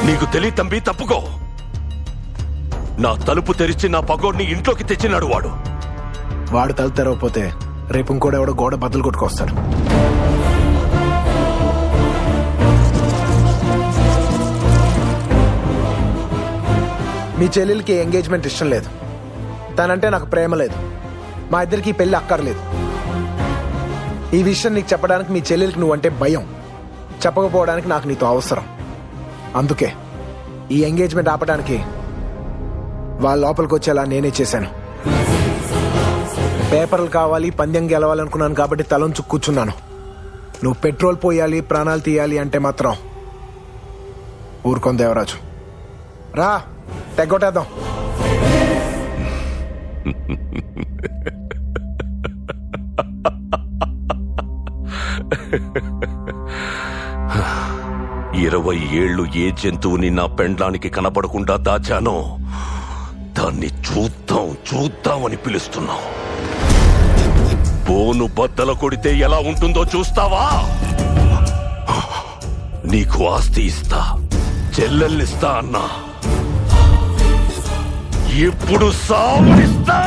నీకు తెలియ తంబి, తప్పుకో. నా తలుపు తెరిచి నా పగోడిని ఇంట్లోకి తెచ్చినాడు వాడు. వాడు తలుపు తెరవకపోతే రేపు ఇంకోటి ఎవడో గోడ బద్దలు కొట్టుకొస్తాడు. మీ చెల్లెలకి ఎంగేజ్మెంట్ ఇష్టం లేదు, తనంటే నాకు ప్రేమ లేదు, మా ఇద్దరికి పెళ్లి అక్కర్లేదు. ఈ విషయం నీకు చెప్పడానికి మీ చెల్లెలకి నువ్వంటే భయం, చెప్పకపోవడానికి నాకు నీతో అవసరం. అందుకే ఈ ఎంగేజ్మెంట్ ఆపడానికి వాళ్ళ లోపలికి వచ్చేలా నేనే చేశాను. పేపర్లు కావాలి, పందెం గెలవాలనుకున్నాను కాబట్టి తలంచు కూర్చున్నాను. నువ్వు పెట్రోల్ పోయాలి, ప్రాణాలు తీయాలి అంటే మాత్రం ఊరుకోం దేవరాజు. రా, తెగొట్టేద్దాం. ఇరవై ఏళ్ళు ఏ జంతువుని నా పెండ్లానికి కనపడకుండా దాచానో దాన్ని చూద్దామని పిలుస్తున్నావు. బోను బద్దల కొడితే ఎలా ఉంటుందో చూస్తావా? నీకు ఆస్తి ఇస్తా, చెల్లెల్నిస్తా అన్నా, ఇప్పుడు సావునిస్తా.